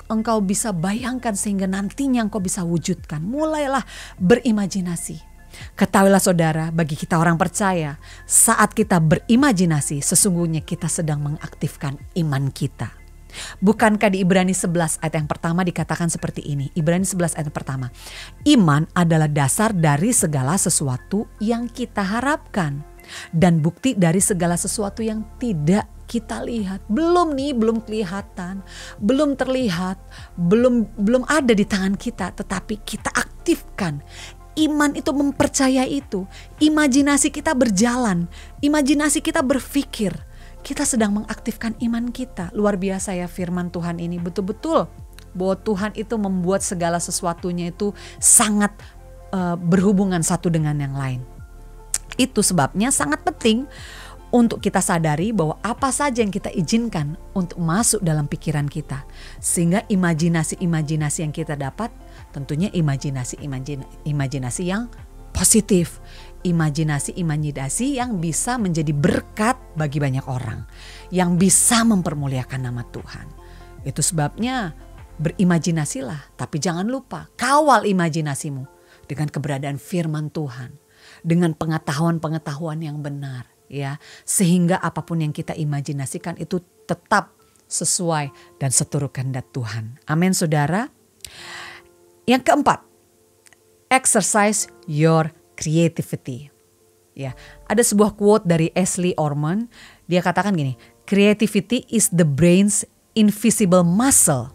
D: engkau bisa bayangkan sehingga nantinya engkau bisa wujudkan. Mulailah berimajinasi. Ketahuilah saudara, bagi kita orang percaya, saat kita berimajinasi, sesungguhnya kita sedang mengaktifkan iman kita. Bukankah di Ibrani 11 ayat yang pertama dikatakan seperti ini? Ibrani 11 ayat yang pertama. Iman adalah dasar dari segala sesuatu yang kita harapkan dan bukti dari segala sesuatu yang tidak kita lihat. Belum kelihatan, belum terlihat, belum ada di tangan kita, tetapi kita aktifkan. Iman itu mempercayai itu. Imajinasi kita berjalan, imajinasi kita berpikir. Kita sedang mengaktifkan iman kita. Luar biasa ya firman Tuhan ini. Betul-betul bahwa Tuhan itu membuat segala sesuatunya itu sangat berhubungan satu dengan yang lain. Itu sebabnya sangat penting untuk kita sadari bahwa apa saja yang kita izinkan untuk masuk dalam pikiran kita. Sehingga imajinasi yang kita dapat tentunya imajinasi yang positif. Imajinasi yang bisa menjadi berkat bagi banyak orang, yang bisa mempermuliakan nama Tuhan. Itu sebabnya berimajinasilah, tapi jangan lupa kawal imajinasimu dengan keberadaan firman Tuhan, dengan pengetahuan yang benar, ya, sehingga apapun yang kita imajinasikan itu tetap sesuai dan seturut kehendak Tuhan. Amin, saudara. Yang keempat, exercise your creativity. Ya, ada sebuah quote dari Ashley Orman. Dia katakan gini, creativity is the brain's invisible muscle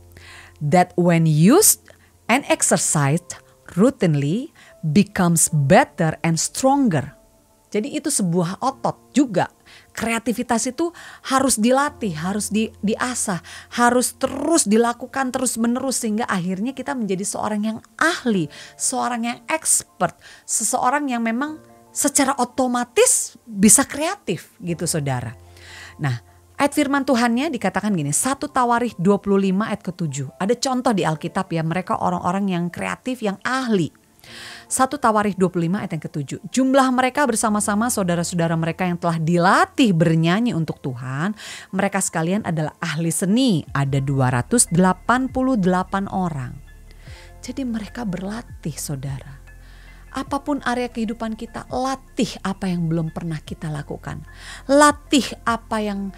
D: that when used and exercised routinely becomes better and stronger. Jadi itu sebuah otot juga. Kreativitas itu harus dilatih, harus diasah, harus terus dilakukan terus-menerus sehingga akhirnya kita menjadi seorang yang ahli, seorang yang expert, seseorang yang memang secara otomatis bisa kreatif gitu saudara. Nah, ayat firman Tuhannya dikatakan gini, 1 Tawarikh 25 ayat ke-7. Ada contoh di Alkitab ya, mereka orang-orang yang kreatif, yang ahli. 1 Tawarikh 25 ayat yang ke-7. Jumlah mereka bersama-sama saudara-saudara mereka yang telah dilatih bernyanyi untuk Tuhan. Mereka sekalian adalah ahli seni. Ada 288 orang. Jadi mereka berlatih saudara. Apapun area kehidupan kita, latih apa yang belum pernah kita lakukan. Latih apa yang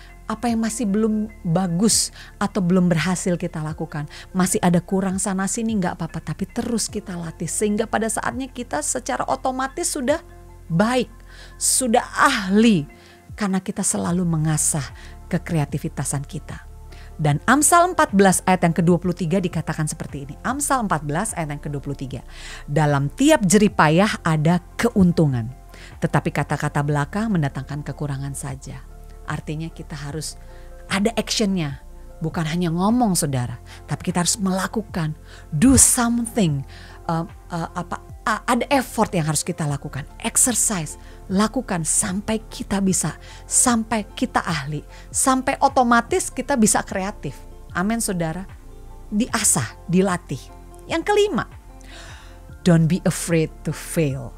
D: masih belum bagus atau belum berhasil kita lakukan. Masih ada kurang sana sini gak apa-apa, tapi terus kita latih. Sehingga pada saatnya kita secara otomatis sudah baik, sudah ahli. Karena kita selalu mengasah kekreativitasan kita. Dan Amsal 14 ayat yang ke-23 dikatakan seperti ini. Amsal 14 ayat yang ke-23. Dalam tiap jeripayah ada keuntungan, tetapi kata-kata belaka mendatangkan kekurangan saja. Artinya kita harus ada actionnya. Bukan hanya ngomong saudara, tapi kita harus melakukan. Do something. Ada effort yang harus kita lakukan. Exercise. Lakukan sampai kita bisa. Sampai kita ahli. Sampai otomatis kita bisa kreatif. Amin saudara. Diasah, dilatih. Yang kelima. Don't be afraid to fail.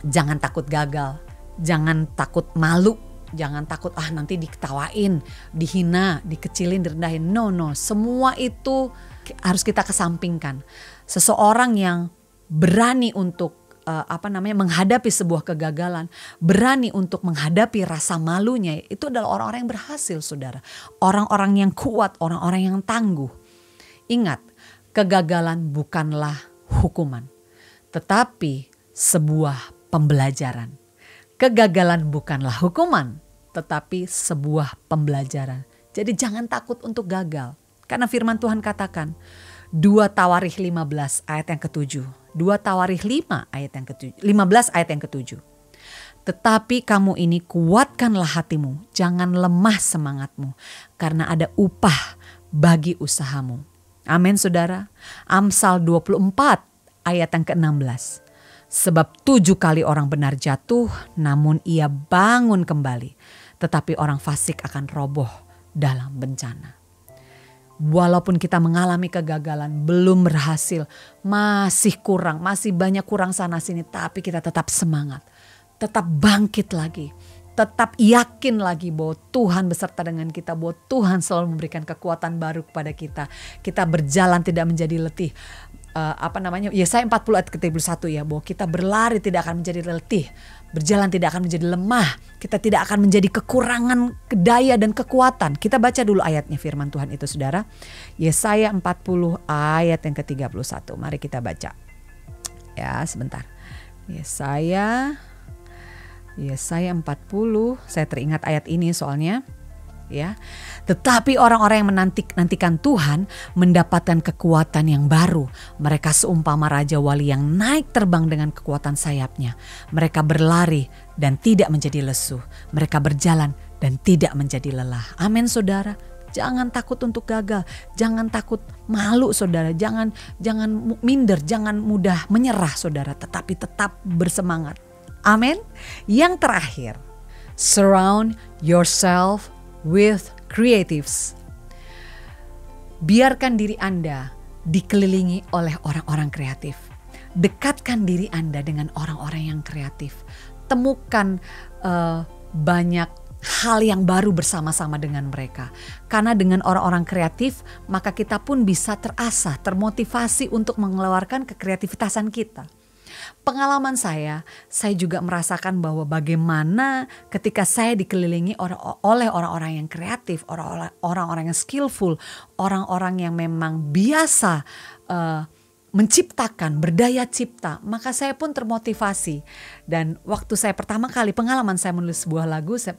D: Jangan takut gagal. Jangan takut malu. Jangan takut nanti diketawain, dihina, dikecilin, direndahin. No, semua itu harus kita kesampingkan. Seseorang yang berani untuk menghadapi sebuah kegagalan, berani untuk menghadapi rasa malunya, itu adalah orang-orang yang berhasil, saudara. Orang-orang yang kuat, orang-orang yang tangguh. Ingat, kegagalan bukanlah hukuman, tetapi sebuah pembelajaran. Kegagalan bukanlah hukuman, tetapi sebuah pembelajaran. Jadi jangan takut untuk gagal. Karena firman Tuhan katakan, 2 Tawarikh 15 ayat yang ke-7. 2 Tawarikh 15 ayat yang ke-7. Tetapi kamu ini kuatkanlah hatimu, jangan lemah semangatmu, karena ada upah bagi usahamu. Amin, saudara. Amsal 24 ayat yang ke-16. Sebab 7 kali orang benar jatuh, namun ia bangun kembali. Tetapi orang fasik akan roboh dalam bencana. Walaupun kita mengalami kegagalan, belum berhasil, masih kurang, masih banyak kurang sana sini, tapi kita tetap semangat, tetap bangkit lagi, tetap yakin lagi bahwa Tuhan beserta dengan kita, bahwa Tuhan selalu memberikan kekuatan baru kepada kita. Kita berjalan tidak menjadi letih. Yesaya 40 ayat ke-31 ya, bahwa kita berlari tidak akan menjadi letih, berjalan tidak akan menjadi lemah, kita tidak akan menjadi kekurangan daya dan kekuatan. Kita baca dulu ayatnya, firman Tuhan itu, saudara. Yesaya 40 ayat yang ke-31. Mari kita baca. Ya, sebentar. Yesaya 40, saya teringat ayat ini soalnya. Ya, tetapi orang-orang yang nantikan Tuhan mendapatkan kekuatan yang baru. Mereka seumpama raja wali yang naik terbang dengan kekuatan sayapnya. Mereka berlari dan tidak menjadi lesu. Mereka berjalan dan tidak menjadi lelah. Amin, saudara. Jangan takut untuk gagal, jangan takut malu, saudara. Jangan minder, jangan mudah menyerah, saudara. Tetapi tetap bersemangat. Amin. Yang terakhir, surround yourself with creatives. Biarkan diri Anda dikelilingi oleh orang-orang kreatif. Dekatkan diri Anda dengan orang-orang yang kreatif. Temukan banyak hal yang baru bersama-sama dengan mereka. Karena dengan orang-orang kreatif, maka kita pun bisa terasah, termotivasi untuk mengeluarkan kekreativitasan kita. Pengalaman saya juga merasakan bahwa bagaimana ketika saya dikelilingi oleh orang-orang yang kreatif, orang-orang yang skillful, orang-orang yang memang biasa menciptakan, berdaya cipta, maka saya pun termotivasi. Dan waktu saya pertama kali, pengalaman saya menulis sebuah lagu, saya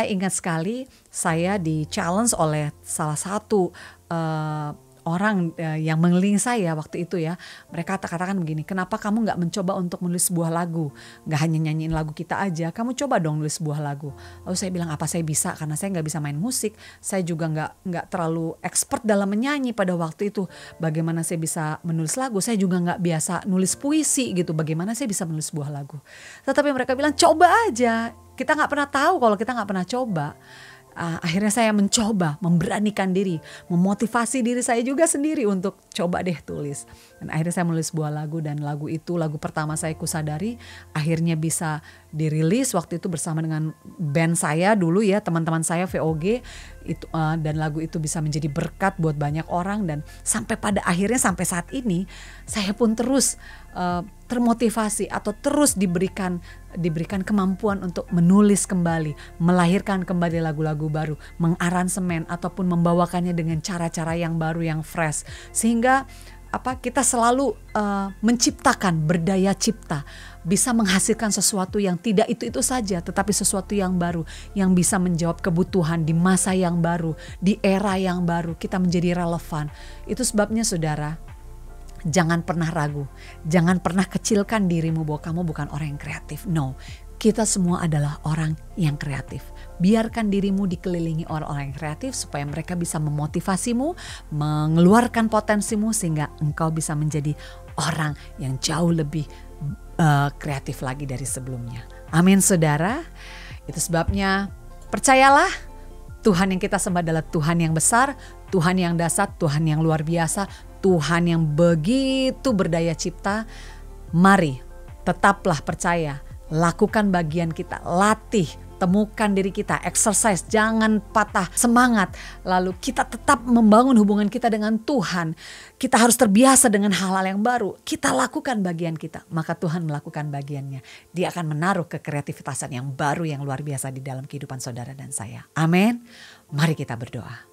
D: ingat sekali saya di-challenge oleh salah satu orang yang mengelilingi saya waktu itu ya. Mereka katakan begini, kenapa kamu gak mencoba untuk menulis sebuah lagu? Gak hanya nyanyiin lagu kita aja, kamu coba dong nulis sebuah lagu. Lalu saya bilang, apa saya bisa? Karena saya gak bisa main musik. Saya juga gak terlalu expert dalam menyanyi pada waktu itu. Bagaimana saya bisa menulis lagu? Saya juga gak biasa nulis puisi gitu. Bagaimana saya bisa menulis sebuah lagu? Tetapi mereka bilang, coba aja. Kita gak pernah tahu kalau kita gak pernah coba. Akhirnya saya mencoba, memberanikan diri, memotivasi diri saya juga sendiri untuk coba deh tulis. Dan akhirnya saya menulis sebuah lagu, dan lagu itu lagu pertama saya Kusadari, akhirnya bisa dirilis waktu itu bersama dengan band saya dulu ya, teman-teman saya VOG itu, dan lagu itu bisa menjadi berkat buat banyak orang. Dan sampai pada akhirnya sampai saat ini saya pun terus termotivasi atau terus diberikan kemampuan untuk menulis kembali, melahirkan kembali lagu-lagu baru, mengaransemen ataupun membawakannya dengan cara-cara yang baru, yang fresh, sehingga kita selalu menciptakan, berdaya cipta, bisa menghasilkan sesuatu yang tidak itu saja, tetapi sesuatu yang baru, yang bisa menjawab kebutuhan di masa yang baru, di era yang baru, kita menjadi relevan. Itu sebabnya, saudara, jangan pernah ragu, jangan pernah kecilkan dirimu bahwa kamu bukan orang yang kreatif. No, kita semua adalah orang yang kreatif. Biarkan dirimu dikelilingi orang-orang yang kreatif supaya mereka bisa memotivasimu, mengeluarkan potensimu sehingga engkau bisa menjadi orang yang jauh lebih kreatif lagi dari sebelumnya. Amin, saudara. Itu sebabnya percayalah, Tuhan yang kita sembah adalah Tuhan yang besar, Tuhan yang dahsyat, Tuhan yang luar biasa, Tuhan yang begitu berdaya cipta. Mari tetaplah percaya, lakukan bagian kita, latih, temukan diri kita, exercise, jangan patah semangat. Lalu kita tetap membangun hubungan kita dengan Tuhan. Kita harus terbiasa dengan hal-hal yang baru. Kita lakukan bagian kita, maka Tuhan melakukan bagiannya. Dia akan menaruh kekreativitasan yang baru, yang luar biasa di dalam kehidupan saudara dan saya. Amin. Mari kita berdoa.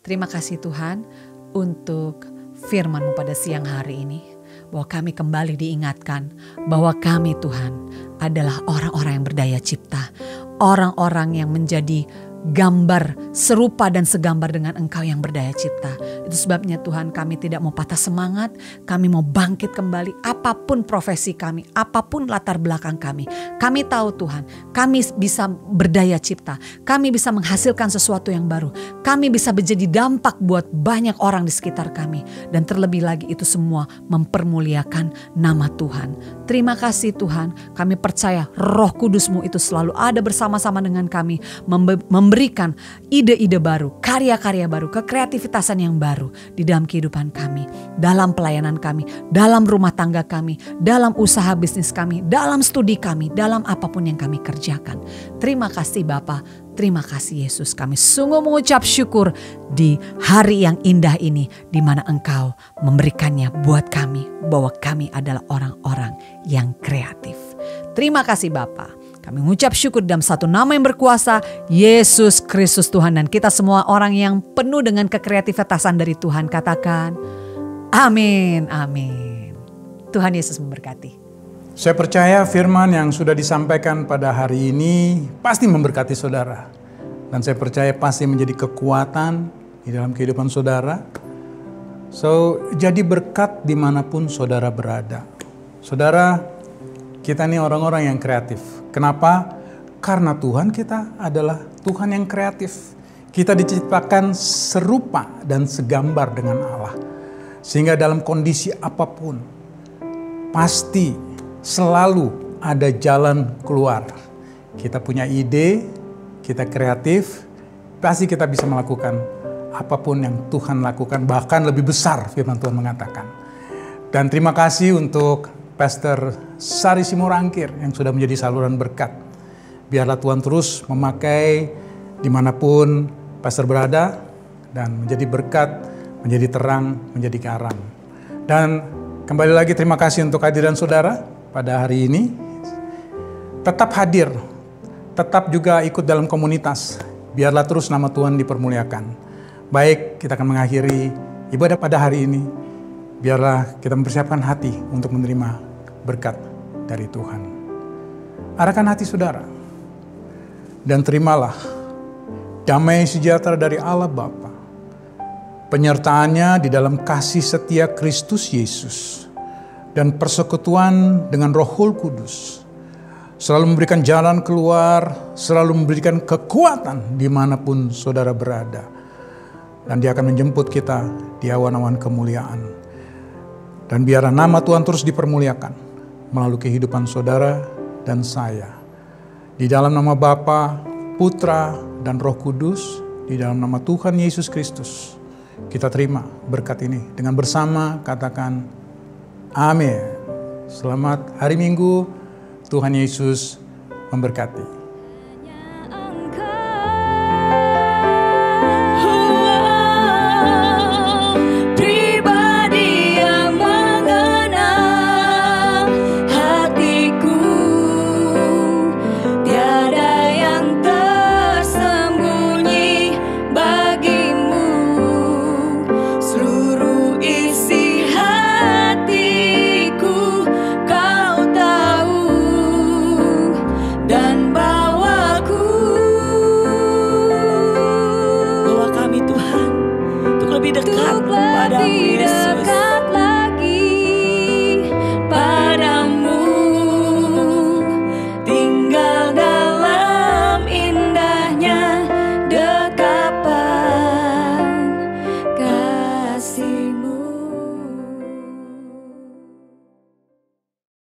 D: Terima kasih Tuhan untuk firman-Mu pada siang hari ini. Bahwa kami kembali diingatkan bahwa kami Tuhan adalah orang-orang yang berdaya cipta. Orang-orang yang menjadi gambar serupa dan segambar dengan Engkau yang berdaya cipta. Itu sebabnya Tuhan kami tidak mau patah semangat. Kami mau bangkit kembali apapun profesi kami, apapun latar belakang kami. Kami tahu Tuhan kami bisa berdaya cipta. Kami bisa menghasilkan sesuatu yang baru. Kami bisa menjadi dampak buat banyak orang di sekitar kami. Dan terlebih lagi itu semua mempermuliakan nama Tuhan. Terima kasih Tuhan, kami percaya Roh Kudus-Mu itu selalu ada bersama-sama dengan kami. Memberikan ide-ide baru, karya-karya baru, kekreativitasan yang baru di dalam kehidupan kami, dalam pelayanan kami, dalam rumah tangga kami, dalam usaha bisnis kami, dalam studi kami, dalam apapun yang kami kerjakan. Terima kasih Bapa, terima kasih Yesus. Kami sungguh mengucap syukur di hari yang indah ini, di mana Engkau memberikannya buat kami, bahwa kami adalah orang-orang yang kreatif. Terima kasih Bapa. Kami mengucap syukur dalam satu nama yang berkuasa, Yesus Kristus Tuhan. Dan kita semua orang yang penuh dengan kekreativitasan dari Tuhan, katakan amin, amin. Tuhan Yesus memberkati.
B: Saya percaya firman yang sudah disampaikan pada hari ini pasti memberkati saudara. Dan saya percaya pasti menjadi kekuatan di dalam kehidupan saudara. So, jadi berkat dimanapun saudara berada. Saudara, kita ini orang-orang yang kreatif. Kenapa? Karena Tuhan kita adalah Tuhan yang kreatif. Kita diciptakan serupa dan segambar dengan Allah. Sehingga dalam kondisi apapun, pasti selalu ada jalan keluar. Kita punya ide, kita kreatif, pasti kita bisa melakukan apapun yang Tuhan lakukan, bahkan lebih besar firman Tuhan mengatakan. Dan terima kasih untuk Pastor Sari Simorangkir yang sudah menjadi saluran berkat. Biarlah Tuhan terus memakai dimanapun Pastor berada dan menjadi berkat, menjadi terang, menjadi garam. Dan kembali lagi terima kasih untuk kehadiran saudara pada hari ini. Tetap hadir, tetap juga ikut dalam komunitas. Biarlah terus nama Tuhan dipermuliakan. Baik, kita akan mengakhiri ibadah pada hari ini. Biarlah kita mempersiapkan hati untuk menerima berkat dari Tuhan. Arahkan hati saudara dan terimalah damai sejahtera dari Allah Bapa, penyertaannya di dalam kasih setia Kristus Yesus, dan persekutuan dengan Roh Kudus selalu memberikan jalan keluar, selalu memberikan kekuatan dimanapun saudara berada. Dan Dia akan menjemput kita di awan-awan kemuliaan. Dan biarlah nama Tuhan terus dipermuliakan melalui kehidupan saudara dan saya. Di dalam nama Bapa, Putra, dan Roh Kudus, di dalam nama Tuhan Yesus Kristus, kita terima berkat ini. Dengan bersama katakan amin. Selamat hari Minggu, Tuhan Yesus memberkati.